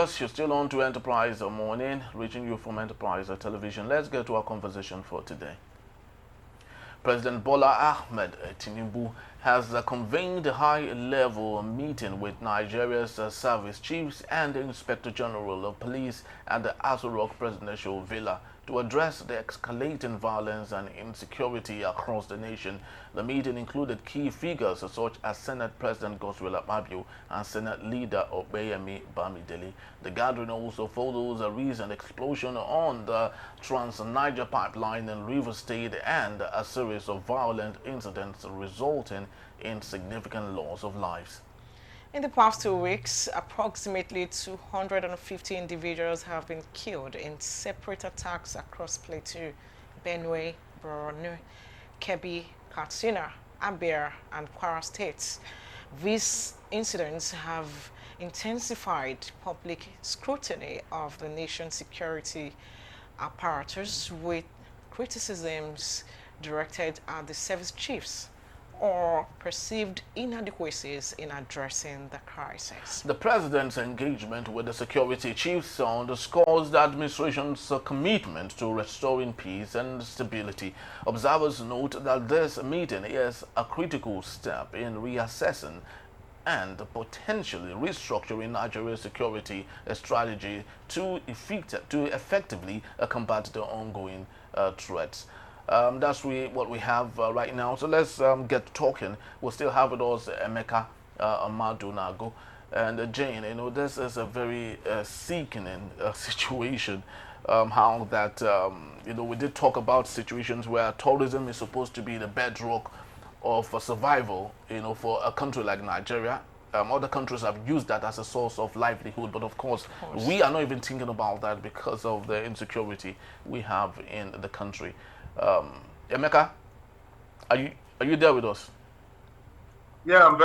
viewers, you're still on to Enterprise Morning, reaching you from Enterprise Television. Let's get to our conversation for today. President Bola Tinubu has convened a high-level meeting with Nigeria's service chiefs and the Inspector General of Police at the Aso Rock Presidential Villa to address the escalating violence and insecurity across the nation. The meeting included key figures such as Senate President Godswill Akpabio and Senate Leader Opeyemi Bamidele. The gathering also follows a recent explosion on the Trans-Niger pipeline in Rivers State and a series of violent incidents resulting in significant loss of lives. In the past 2 weeks, approximately 250 individuals have been killed in separate attacks across Plateau, Benue, Borno, Kebbi, Katsina, Abia, and Kwara states. These incidents have intensified public scrutiny of the nation's security apparatus, with criticisms directed at the service chiefs or perceived inadequacies in addressing the crisis. The president's engagement with the security chiefs underscores the administration's commitment to restoring peace and stability. Observers note that this meeting is a critical step in reassessing and potentially restructuring Nigeria's security strategy to effectively combat the ongoing threats. That's what we have right now. So let's get talking. We'll still have with us Emeka Amadunago and Jane. You know, this is a very sickening situation. How that we did talk about situations where tourism is supposed to be the bedrock of survival. For a country like Nigeria. Other countries have used that as a source of livelihood, but of course, we are not even thinking about that because of the insecurity we have in the country. Emeka, are you there with us? Yeah, I'm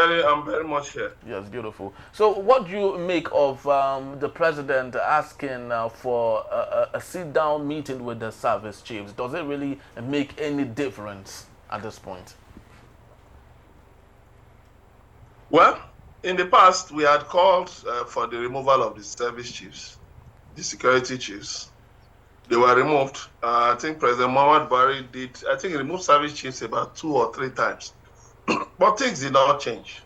very much here. Yes, beautiful. So, what do you make of the president asking for a sit-down meeting with the service chiefs? Does it really make any difference at this point? Well, in the past, we had called for the removal of the service chiefs, the security chiefs. They were removed. I think President Muhammad Buhari did, I think he removed service chiefs about 2 or 3 times. But things did not change.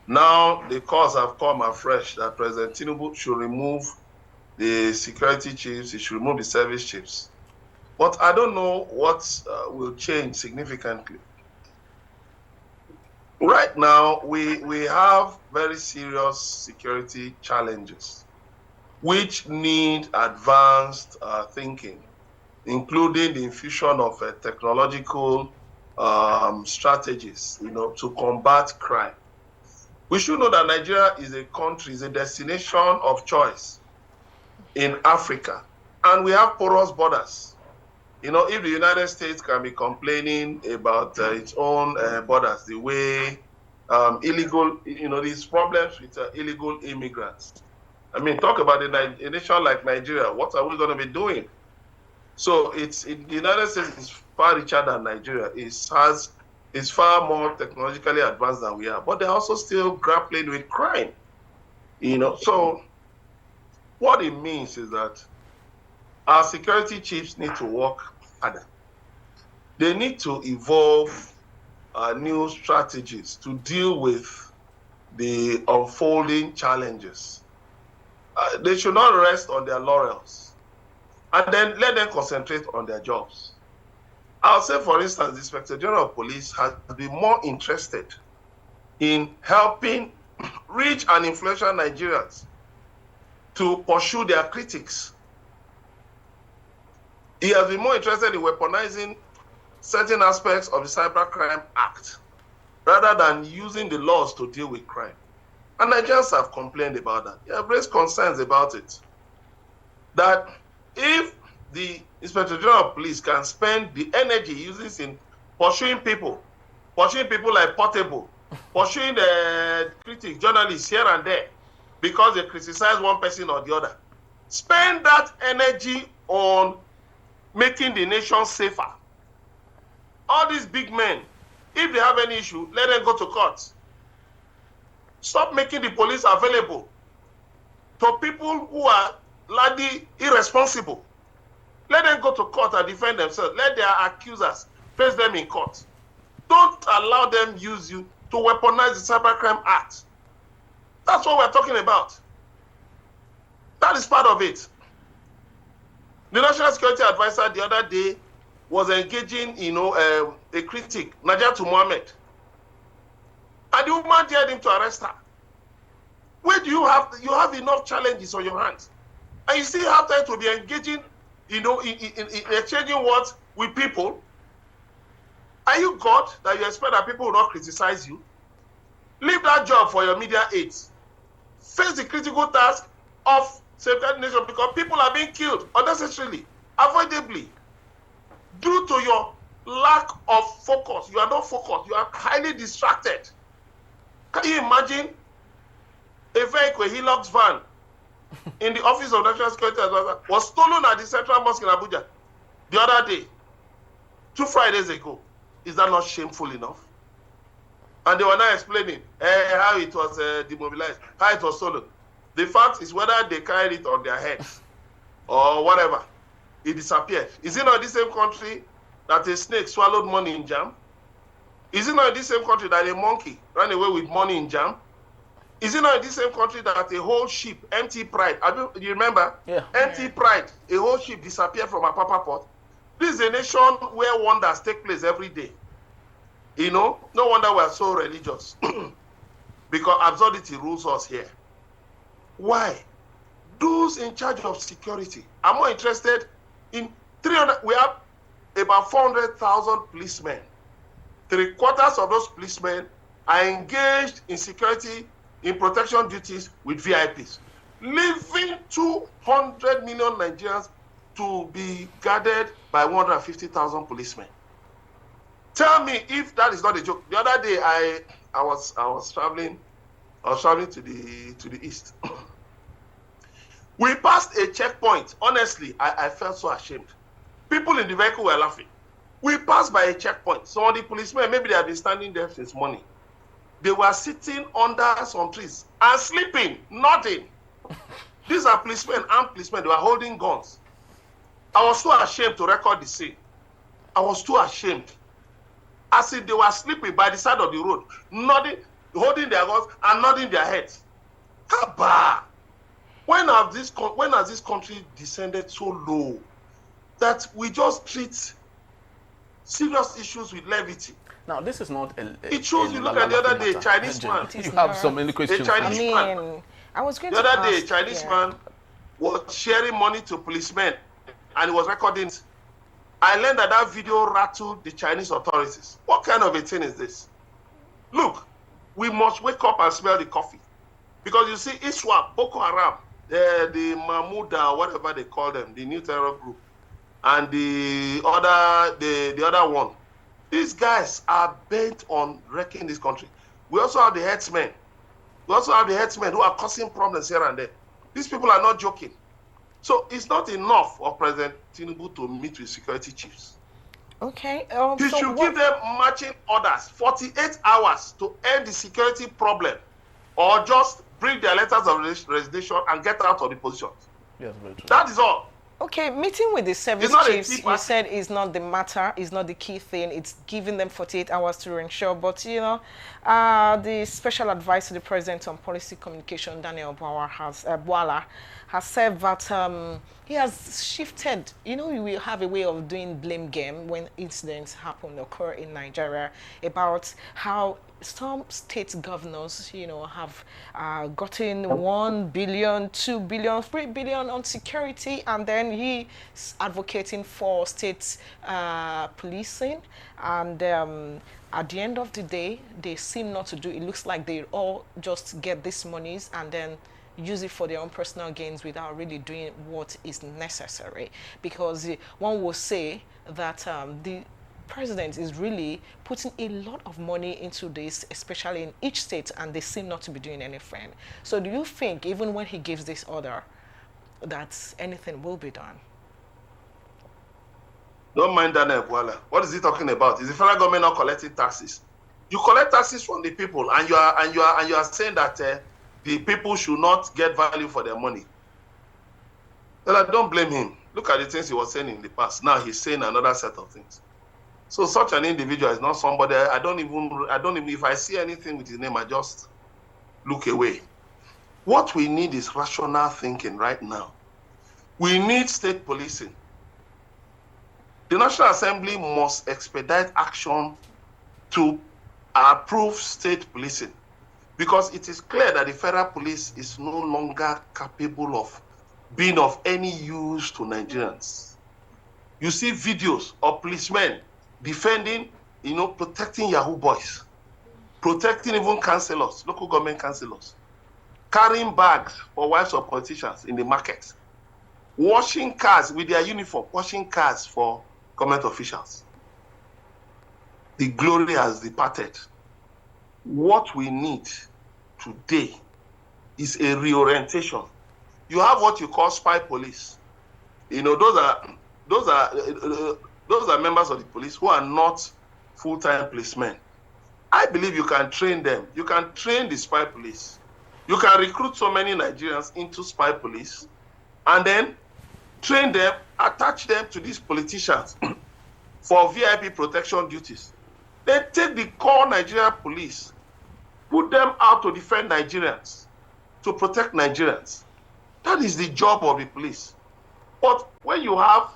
Now the calls have come afresh that President Tinubu should remove the security chiefs, he should remove the service chiefs. But I don't know what will change significantly. Right now, we have very serious security challenges which need advanced thinking, including the infusion of technological strategies, to combat crime. We should know that Nigeria is a country, is a destination of choice in Africa, and we have porous borders. If the United States can be complaining about its own borders, the way illegal, these problems with illegal immigrants. I mean, talk about a nation like Nigeria. What are we going to be doing? So the United States is far richer than Nigeria. It's far more technologically advanced than we are, but they're also still grappling with crime. So what it means is that our security chiefs need to work harder. They need to evolve new strategies to deal with the unfolding challenges. They should not rest on their laurels, and then let them concentrate on their jobs. I'll say, for instance, the Inspector General of Police has been more interested in helping rich and influential Nigerians to pursue their critics. He has been more interested in weaponizing certain aspects of the Cybercrime Act rather than using the laws to deal with crime. And Nigerians have complained about that. They have raised concerns about it. That if the Inspector General of Police can spend the energy he uses in pursuing people like Portable, pursuing the critics, journalists here and there, because they criticize one person or the other, spend that energy on making the nation safer. All these big men, if they have any issue, let them go to court. Stop making the police available to people who are largely irresponsible. Let them go to court and defend themselves. Let their accusers face them in court. Don't allow them use you to weaponize the Cybercrime Act. That's what we're talking about. That is part of it. The National Security Advisor the other day was engaging, a critic, Najatu Mohammed. And the woman dared him to arrest her. Where do you have enough challenges on your hands? And you still have time to be engaging, in exchanging words with people? Are you God that you expect that people will not criticize you? Leave that job for your media aides. Face the critical task of safeguarding the nation, because people are being killed unnecessarily, avoidably, due to your lack of focus. You are not focused. You are highly distracted. Can you imagine a vehicle, a Hilux van, in the office of National Security Advisor was stolen at the Central Mosque in Abuja the other day, 2 Fridays ago? Is that not shameful enough? And they were now explaining how it was demobilized, how it was stolen. The fact is, whether they carried it on their heads or whatever, it disappeared. Is it not the same country that a snake swallowed money in jam? Is it not the same country that a monkey ran away with money in jam? Is it not the same country that a whole ship, empty pride, do you remember? Yeah. Empty pride, a whole ship disappeared from a Papa port. This is a nation where wonders take place every day. No wonder we're so religious. Because absurdity rules us here. Why? Those in charge of security are more interested in 300. We have about 400,000 policemen. 3/4 of those policemen are engaged in security, in protection duties with VIPs, leaving 200 million Nigerians to be guarded by 150,000 policemen. Tell me if that is not a joke. The other day I was traveling to the east. We passed a checkpoint. Honestly, I felt so ashamed. People in the vehicle were laughing. We passed by a checkpoint. Some of the policemen, maybe they have been standing there since morning. They were sitting under some trees and sleeping, nodding. These are policemen, armed policemen. They were holding guns. I was so ashamed to record the scene. I was too ashamed. As if they were sleeping by the side of the road, nodding, holding their guns and nodding their heads. Haba! When has this country descended so low that we just treat serious issues with levity? Now, this is not it shows. You look at the other day, Chinese man. You have so many questions. I was going the to other ask, day, Chinese man was sharing money to policemen, and he was recording it. I learned that video rattled the Chinese authorities. What kind of a thing is this? Look, we must wake up and smell the coffee, because you see, ISWAP, Boko Haram, the Mahmouda, whatever they call them, the new terror group, and the other one. These guys are bent on wrecking this country. We also have the headsmen. We also have the headsmen who are causing problems here and there. These people are not joking. So it's not enough for President Tinubu to meet with security chiefs. Okay. He should give them marching orders, 48 hours to end the security problem, or just bring their letters of resignation and get out of the positions. Yes, very true. That is all. Okay, meeting with the service chiefs, you said is not the matter, is not the key thing. It's giving them 48 hours to ensure. But, the special advisor to the president on policy communication, Daniel Bola, has said that he has shifted. We have a way of doing blame game when incidents occur in Nigeria, about how some state governors, have gotten 1 billion, 2 billion, 3 billion on security, and then he's advocating for state policing. And at the end of the day, they seem not to do. It looks like they all just get these monies and then use it for their own personal gains without really doing what is necessary. Because one will say that the president is really putting a lot of money into this, especially in each state, and they seem not to be doing anything. So do you think, even when he gives this order, that anything will be done? Don't mind Daniel Bola. What is he talking about? Is the federal government not collecting taxes? You collect taxes from the people, and you are saying that the people should not get value for their money. Well, I don't blame him. Look at the things he was saying in the past. Now he's saying another set of things. So such an individual is not somebody, I don't even, if I see anything with his name, I just look away. What we need is rational thinking right now. We need state policing. The National Assembly must expedite action to approve state policing, because it is clear that the federal police is no longer capable of being of any use to Nigerians. You see videos of policemen defending, protecting Yahoo boys, protecting even councillors, local government councillors, carrying bags for wives of politicians in the market, washing cars with their uniform, washing cars for government officials. The glory has departed. What we need today is a reorientation. You have what you call spy police. Those are members of the police who are not full-time policemen. I believe you can train them. You can train the spy police. You can recruit so many Nigerians into spy police and then train them, attach them to these politicians for VIP protection duties. They take the core Nigerian police, put them out to defend Nigerians, to protect Nigerians. That is the job of the police. But when you have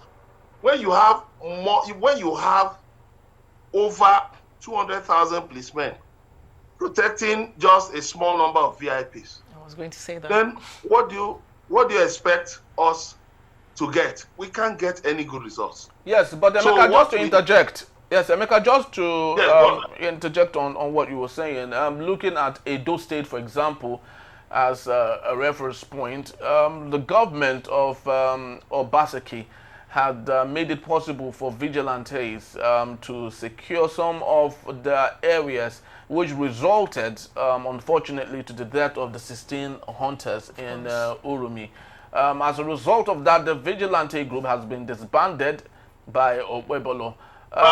over 200,000 policemen protecting just a small number of VIPs, I was going to say that. Then what do you expect us to get? We can't get any good results. Yes, but Emeka, just to interject. Yes, Emeka, just to interject on what you were saying. Looking at Edo State, for example, as a reference point, the government of Obaseki had made it possible for vigilantes to secure some of the areas, which resulted, unfortunately, to the death of the 16 hunters in Urumi. As a result of that, the vigilante group has been disbanded by Okwebolo.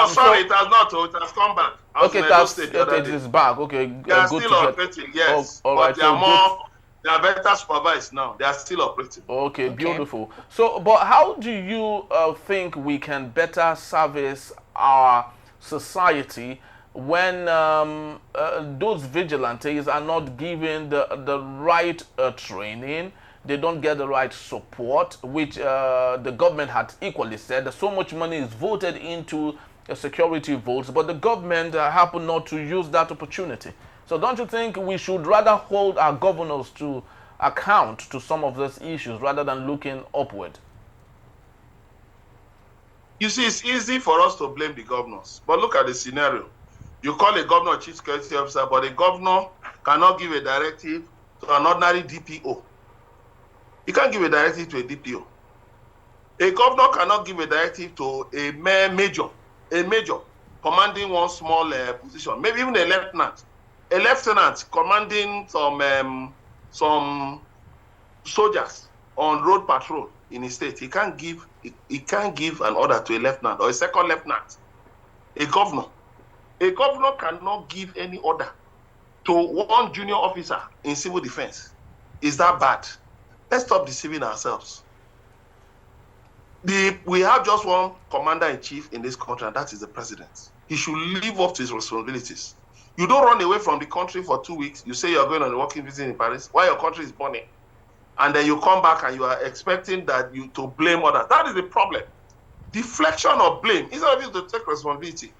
Sorry, it has not. It has come back. It is back. Okay, they are still operating, yes. All but right, they are better supervised now. They are still operating. Okay, beautiful. So, but how do you think we can better service our society when those vigilantes are not given the right training? They don't get the right support, which the government had equally said that so much money is voted into security votes, but the government happen not to use that opportunity. So don't you think we should rather hold our governors to account to some of these issues rather than looking upward? You see, it's easy for us to blame the governors, but look at the scenario. You call a governor chief security officer, but a governor cannot give a directive to an ordinary DPO. He can't give a directive to a DPO. A governor cannot give a directive to a major commanding one small position, maybe even a lieutenant commanding some soldiers on road patrol in his state. He can't give an order to a lieutenant or a second lieutenant. A governor cannot give any order to one junior officer in civil defense. Is that bad? Let's stop deceiving ourselves. We have just one commander-in-chief in this country, and that is the president. He should live up to his responsibilities. You don't run away from the country for 2 weeks. You say you're going on a working visit in Paris while your country is burning. And then you come back and you are expecting that you to blame others. That is the problem. Deflection of blame, instead of you to take responsibility.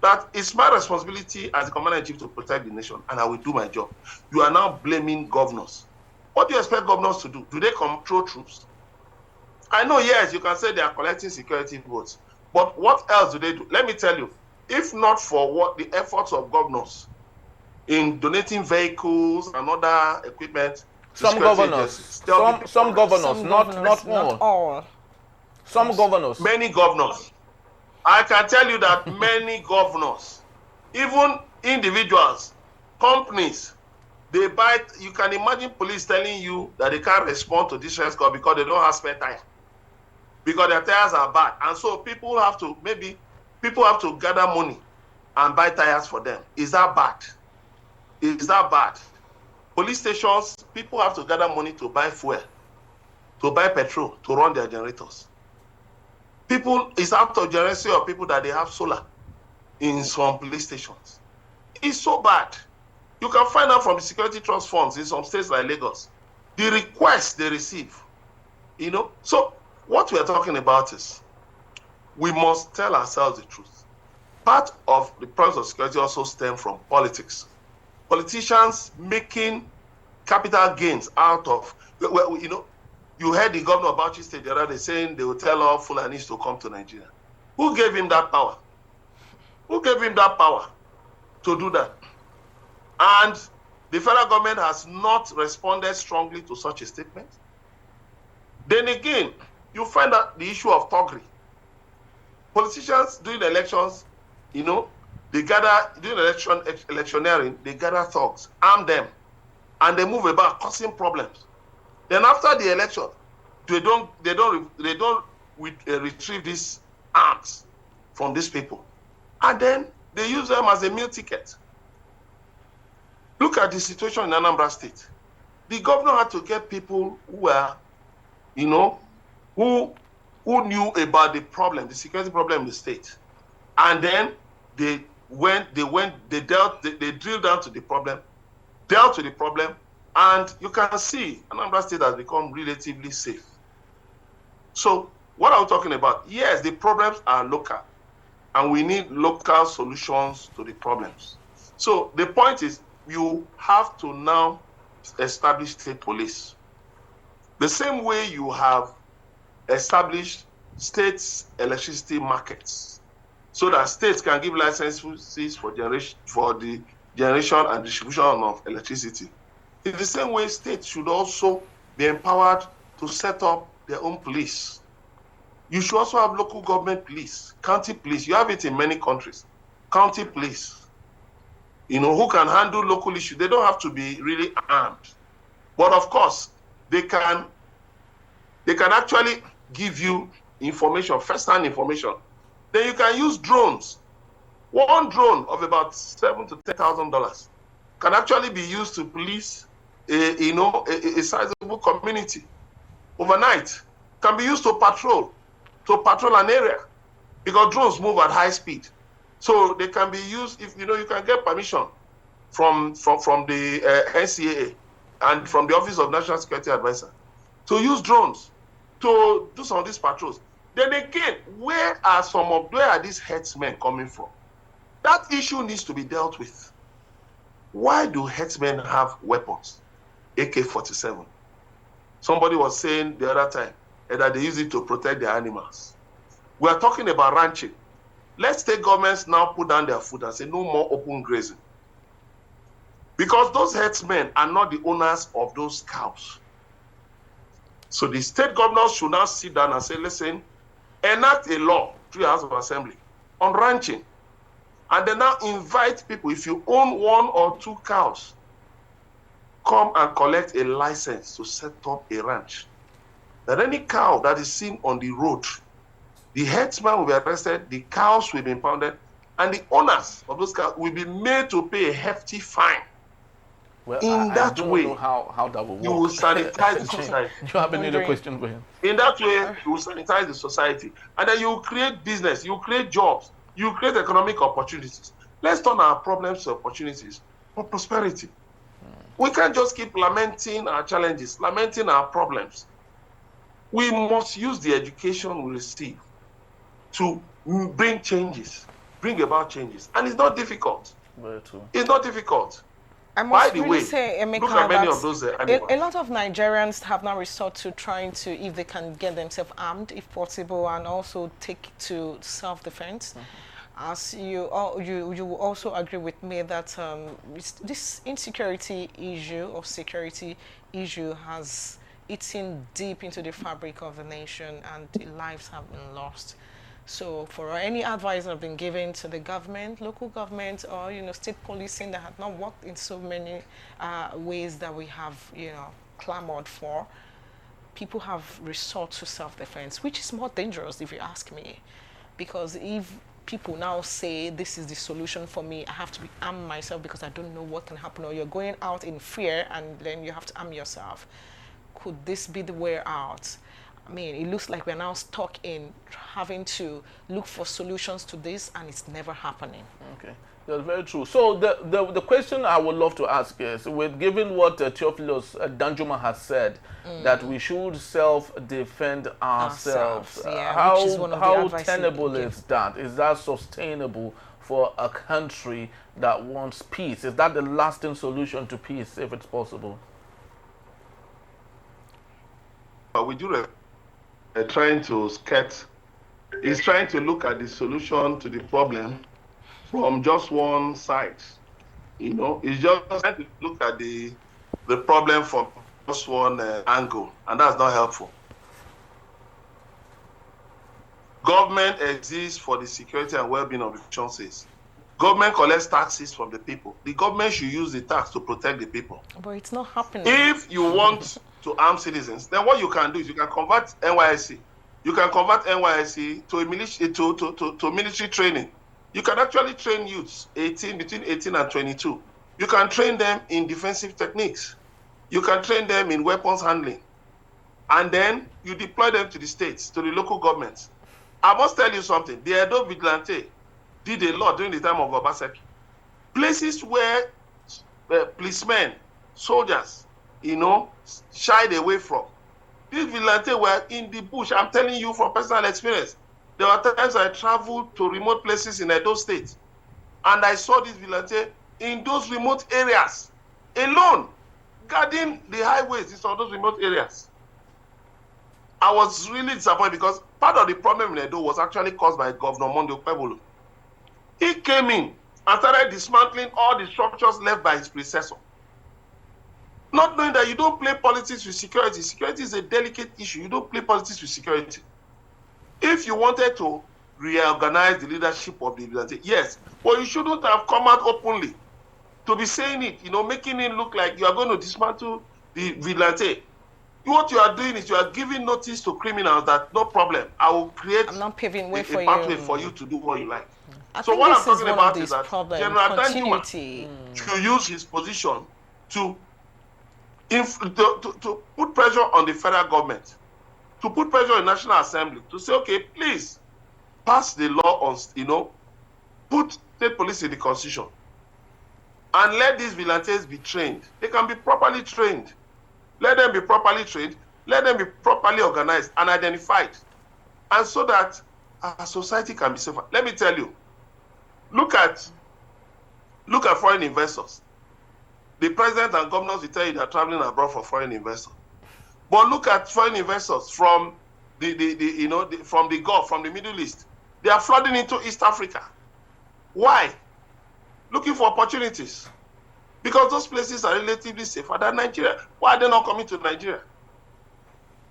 That it's my responsibility as the commander-in-chief to protect the nation, and I will do my job. You are now blaming governors. What do you expect governors to do? Do they control troops? I know, yes, you can say they are collecting security votes, but what else do they do? Let me tell you, if not for what the efforts of governors in donating vehicles and other equipment, some governors, not all. Some governors. Many governors. I can tell you that many governors, even individuals, companies, they buy. You can imagine police telling you that they can't respond to distress call because they don't have spare tire, because their tires are bad, and so people have to gather money and buy tires for them. Is that bad? Is that bad? police stations, people have to gather money to buy fuel, to buy petrol, to run their generators. People, it's out of generosity of people that they have solar in some police stations. It's so bad. You can find out from the security trust funds in some states like Lagos, the requests they receive, you know. So what we are talking about is we must tell ourselves the truth. Part of the problems of security also stem from politics. Politicians making capital gains out of, well, you know, you heard the governor of Bauchi State the other day saying they will tell all Fulanis to come to Nigeria. Who gave him that power? Who gave him that power to do that? And the federal government has not responded strongly to such a statement. Then again, you find out the issue of thuggery. Politicians during the elections, you know, they gather, during electioneering, they gather thugs, arm them, and they move about causing problems. Then after the election, they don't retrieve these arms from these people. And then they use them as a meal ticket. Look at the situation in Anambra State. The governor had to get people who were, you know, who knew about the problem, the security problem in the state. And then they drilled down to the problem, dealt with the problem, and you can see Anambra State has become relatively safe. So what are we talking about? Yes, the problems are local, and we need local solutions to the problems. So the point is, you have to now establish state police. The same way you have established states' electricity markets, so that states can give licenses for the generation and distribution of electricity. In the same way, states should also be empowered to set up their own police. You should also have local government police, county police. You have it in many countries. County police, you know, who can handle local issues. They don't have to be really armed. But of course, they can actually give you information, first-hand information. Then you can use drones. One drone of about $7,000 to $10,000 can actually be used to police a sizable community overnight. Can be used to patrol an area, because drones move at high speed. So they can be used, if you know, you can get permission from the NCAA and from the Office of National Security Advisor to use drones to do some of these patrols. Then again, where are these herdsmen coming from? That issue needs to be dealt with. Why do herdsmen have weapons? AK-47. Somebody was saying the other time that they use it to protect their animals. We are talking about ranching. Let's take governments now put down their foot and say no more open grazing. Because those herdsmen are not the owners of those cows. So the state governors should now sit down and say, listen, enact a law through the House of Assembly on ranching. And then now invite people, if you own 1 or 2 cows, come and collect a license to set up a ranch. That any cow that is seen on the road, the herdsman will be arrested, the cows will be impounded, and the owners of those cows will be made to pay a hefty fine. Well, in that way, know how that will work. You will sanitize the society. Do you have any other question for him? In that way, you will sanitize the society. And then you will create business, you will create jobs, you will create economic opportunities. Let's turn our problems to opportunities for prosperity. We can't just keep lamenting our challenges, lamenting our problems. We must use the education we receive to bring changes, bring about changes. And it's not difficult. Very true. It's not difficult. I must By the really way, say, Emeka, look at many of those animals. A lot of Nigerians have now resort to trying to, if they can get themselves armed, if possible, and also take to self-defense. As you will also agree with me that this insecurity issue or security issue has eaten deep into the fabric of the nation, and lives have been lost. So for any advice that have been given to the government, local government, or state policing that had not worked in so many ways that we have clamored for, people have resort to self-defense, which is more dangerous if you ask me. because if people now say this is the solution for me, I have to arm myself because I don't know what can happen, or you're going out in fear and then you have to arm yourself. Could this be the way out? I mean, it looks like we're now stuck in having to look for solutions to this, and it's never happening. Okay, that's very true. So the question I would love to ask is, given what Theophilus Danjuma has said, that we should self-defend ourselves, yeah, which is one of the how advice tenable is that? Is that sustainable for a country that wants peace? Is that the lasting solution to peace, if it's possible? We do trying to sketch, is trying to look at the solution to the problem from just one side. You know, it's just trying to look at the problem from just one angle, and that's not helpful. Government exists for the security and well-being of the nation. Government collects taxes from the people. The government should use the tax to protect the people. But it's not happening. If you want to arm citizens, then what you can do is you can convert NYSC. You can convert NYSC to military training. You can actually train youths between 18 and 22. You can train them in defensive techniques. You can train them in weapons handling. And then you deploy them to the states, to the local governments. I must tell you something. The Edo Vigilante did a lot during the time of Obaseki. Places where policemen, soldiers, shied away from. These vigilantes were in the bush. I'm telling you from personal experience. There were times I traveled to remote places in Edo State, and I saw these vigilantes in those remote areas, alone, guarding the highways in some of those remote areas. I was really disappointed because part of the problem in Edo was actually caused by Governor Monday Okpebholo. He came in and started dismantling all the structures left by his predecessor. Not knowing that you don't play politics with security. Security is a delicate issue. You don't play politics with security. If you wanted to reorganize the leadership of the vigilante, yes, but you shouldn't have come out openly to be saying it, making it look like you are going to dismantle the vigilante. What you are doing is you are giving notice to criminals that no problem, I will create I'm not paving way a for pathway you. for you to do what you like. I So think what this I'm talking is one about of is these that problems. General Continuity. Danjuma should use his position to put pressure on the federal government, to put pressure on the National Assembly, to say, okay, please pass the law on, put state police in the constitution, and let these vigilantes be trained. They can be properly trained. Let them be properly trained. Let them be properly organized and identified, and so that our society can be safer. Let me tell you, look at foreign investors. The president and governors will tell you they're traveling abroad for foreign investors. But look at foreign investors from from the Gulf, from the Middle East. They are flooding into East Africa. Why? Looking for opportunities. Because those places are relatively safer than Nigeria. Why are they not coming to Nigeria?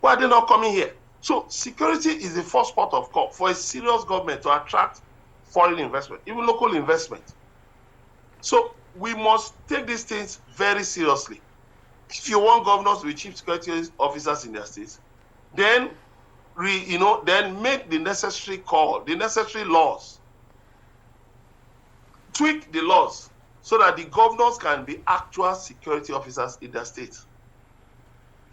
Why are they not coming here? So security is the first port of call for a serious government to attract foreign investment, even local investment. So we must take these things very seriously. If you want governors to be chief security officers in their states, then then make the necessary call, the necessary laws, tweak the laws so that the governors can be actual security officers in their states.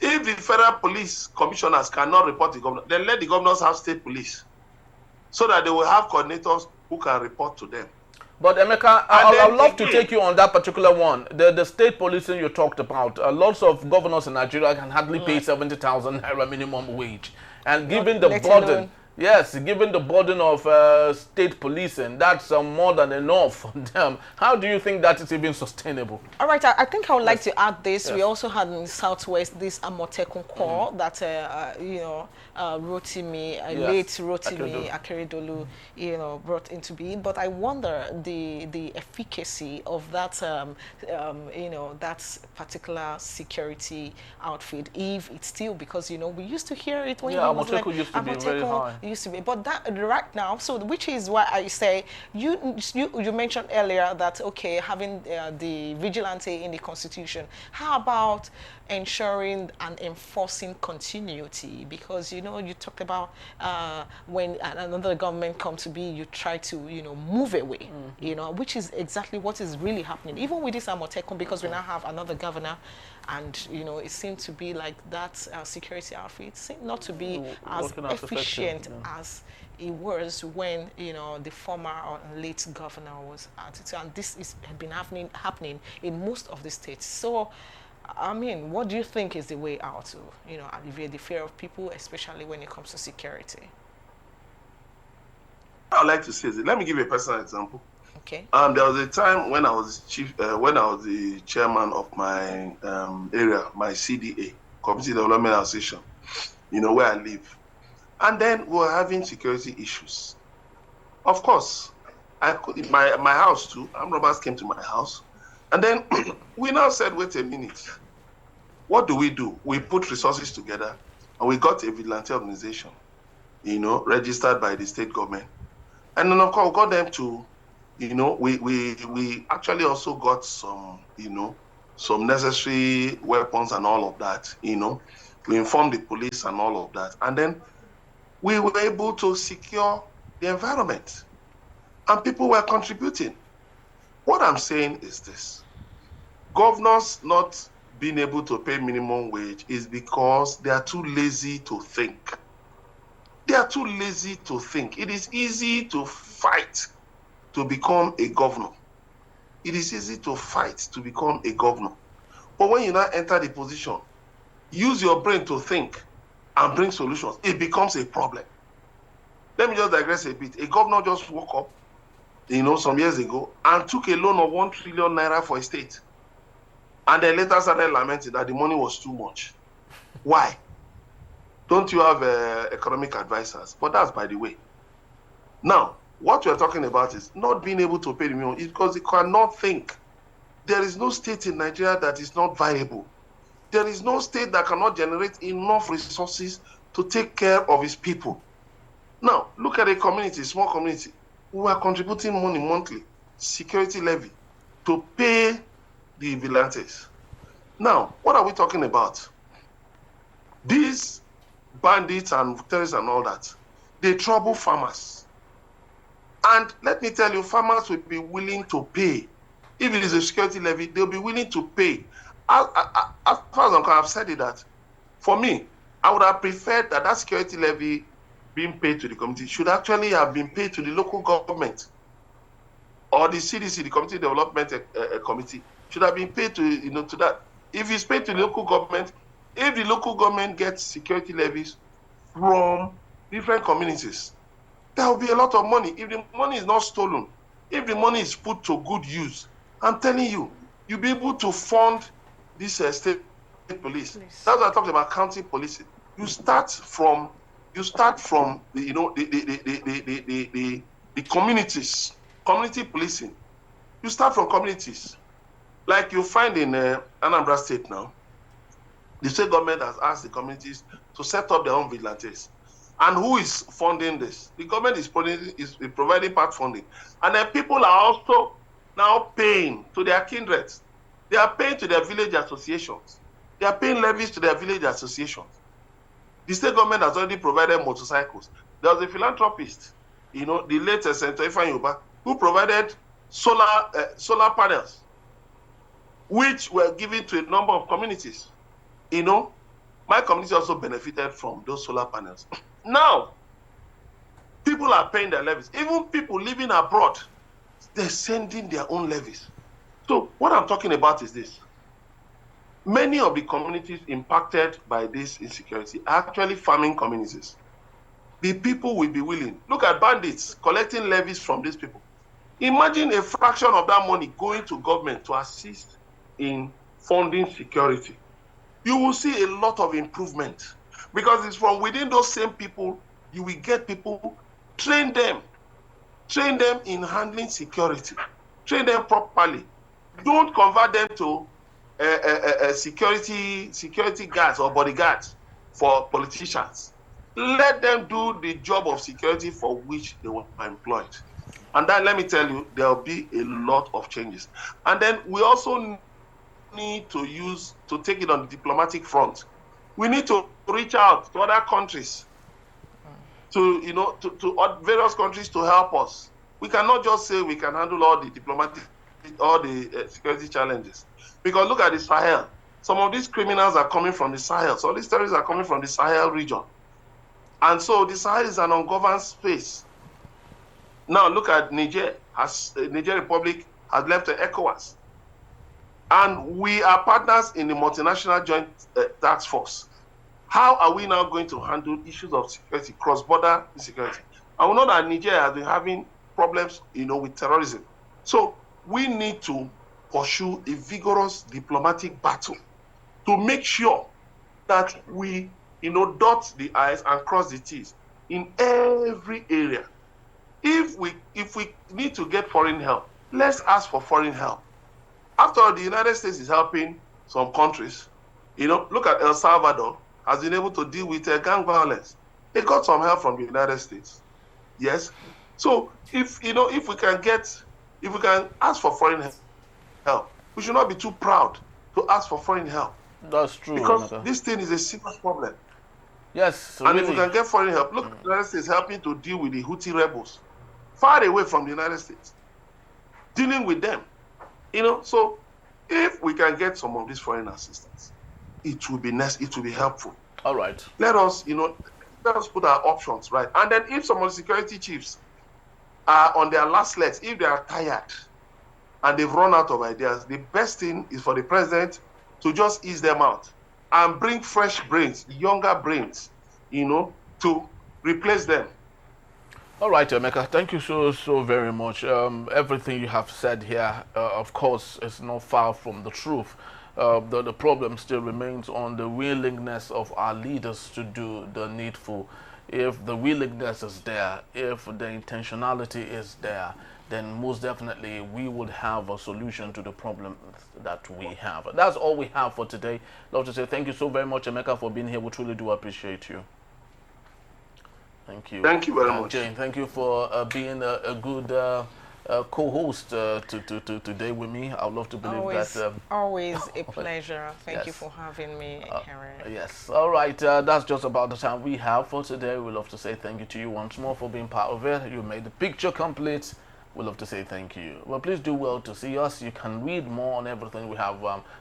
If the federal police commissioners cannot report the governor, then let the governors have state police so that they will have coordinators who can report to them. But Emeka, I would love to take you on that particular one. The state policing you talked about, lots of governors in Nigeria can hardly pay 70,000 naira minimum wage. And given the burden, given the burden of state policing, that's more than enough for them. How do you think that is even sustainable? All right, I think I would like to add this. We also had in the Southwest this Amotekun Corps that, Rotimi, late Rotimi Akeredolu, brought into being. But I wonder the efficacy of that, that particular security outfit, if it's still, because, we used to hear it when Amotekun used to be very high. Used to be, but that right now, so which is why I say you mentioned earlier that having the vigilante in the constitution. How about ensuring and enforcing continuity? Because you talked about when another government come to be, you try to move away, which is exactly what is really happening even with this Amotekun, because we now have another governor, and it seemed to be like that security outfit seemed not to be as efficient as it was when the former or late governor was at it. And this has been happening in most of the states. So I mean, what do you think is the way out to alleviate the fear of people, especially when it comes to security? I'd like to say this. Let me give you a personal example. Okay. There was a time when I was the chairman of my area, my CDA, Community Development Association, where I live. And then we were having security issues. Of course, my house too, armed robbers came to my house. And then we now said, wait a minute. What do? We put resources together, and we got a vigilante organization, registered by the state government. And then of course we got them to, we actually also got some, some necessary weapons and all of that, We informed the police and all of that. And then we were able to secure the environment, and people were contributing. What I'm saying is this: governors not being able to pay minimum wage is because they are too lazy to think. They are too lazy to think. It is easy to fight to become a governor. It is easy to fight to become a governor. But when you now enter the position, use your brain to think and bring solutions, it becomes a problem. Let me just digress a bit. A governor just woke up, some years ago, and took a loan of 1 trillion naira for a state. And then later started lamenting that the money was too much. Why? Don't you have economic advisors? But that's by the way. Now, what we're talking about is not being able to pay the minimum because you cannot think. There is no state in Nigeria that is not viable. There is no state that cannot generate enough resources to take care of its people. Now, look at a community, small community, who are contributing money monthly, security levy, to pay the vigilantes. Now, what are we talking about? These bandits and terrorists and all that, they trouble farmers. And let me tell you, farmers will be willing to pay. If it is a security levy, they'll be willing to pay. As far as I'm concerned, I've said it that, for me, I would have preferred that security levy being paid to the community should actually have been paid to the local government, or the CDC, the Community Development Committee, should have been paid to, to that. If it's paid to the local government, if the local government gets security levies from different communities, there will be a lot of money. If the money is not stolen, if the money is put to good use, I'm telling you, you'll be able to fund this state police. That's what I talked about, county policing. You start from the communities, community policing. You start from communities. Like you find in Anambra State now, the state government has asked the communities to set up their own vigilantes. And who is funding this? The government is providing part funding. And then people are also now paying to their kindred. They are paying to their village associations. They are paying levies to their village associations. The state government has already provided motorcycles. There was a philanthropist, the late Senator Ifeanyi Ubah, who provided solar panels, which were given to a number of communities. My community also benefited from those solar panels. Now, people are paying their levies. Even people living abroad, they're sending their own levies. So what I'm talking about is this. Many of the communities impacted by this insecurity are actually farming communities. The people will be willing. Look at bandits collecting levies from these people. Imagine a fraction of that money going to government to assist in funding security. You will see a lot of improvement because it's from within those same people. You will get people, train them in handling security, train them properly. Don't convert them to security guards or bodyguards for politicians. Let them do the job of security for which they were employed. And then let me tell you, there will be a lot of changes. And then we also need to take it on the diplomatic front. We need to reach out to other countries, to various countries to help us. We cannot just say we can handle all the security challenges. Because look at the Sahel. Some of these criminals are coming from the Sahel. So these terrorists are coming from the Sahel region. And so the Sahel is an ungoverned space. Now look at Niger. Niger Republic has left the ECOWAS. And we are partners in the multinational joint task force. How are we now going to handle issues of security, cross-border insecurity? And we know that Niger has been having problems, with terrorism. So we need to pursue a vigorous diplomatic battle to make sure that we, dot the I's and cross the T's in every area. If we need to get foreign help, let's ask for foreign help. After all, the United States is helping some countries. Look at El Salvador has been able to deal with gang violence. They got some help from the United States. Yes. So if we can ask for foreign help, we should not be too proud to ask for foreign help. That's true. Because this thing is a serious problem. Yes. And really. if we can get foreign help, look, the United States helping to deal with the Houthi rebels, far away from the United States, dealing with them. So if we can get some of this foreign assistance, it will be helpful. All right. Let us put our options right. And then if some of the security chiefs are on their last legs, if they are tired and they've run out of ideas, the best thing is for the president to just ease them out and bring fresh brains, younger brains, to replace them. All right, Emeka, thank you so very much. Everything you have said here, of course, is not far from the truth. The problem still remains on the willingness of our leaders to do the needful. If the willingness is there, if the intentionality is there, then most definitely we would have a solution to the problems that we have. That's all we have for today. Love to say thank you so very much, Emeka, for being here. We truly do appreciate you. Thank you. Thank you very much. Jane, thank you for being a good co-host today with me. I would love to believe that. Always a pleasure. Thank yes. you for having me, Henry. Yes. All right. That's just about the time we have for today. We'd love to say thank you to you once more for being part of it. You made the picture complete. We'd love to say thank you. Well, please do well to see us. You can read more on everything we have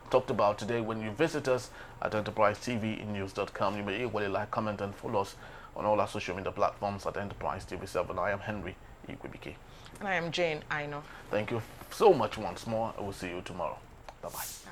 talked about today when you visit us at enterprisetvnews.com. You may equally like, comment, and follow us on all our social media platforms at Enterprise TV7. I am Henry Ikwebike. And I am Jane Aino. Thank you so much once more. I will see you tomorrow. Bye-bye.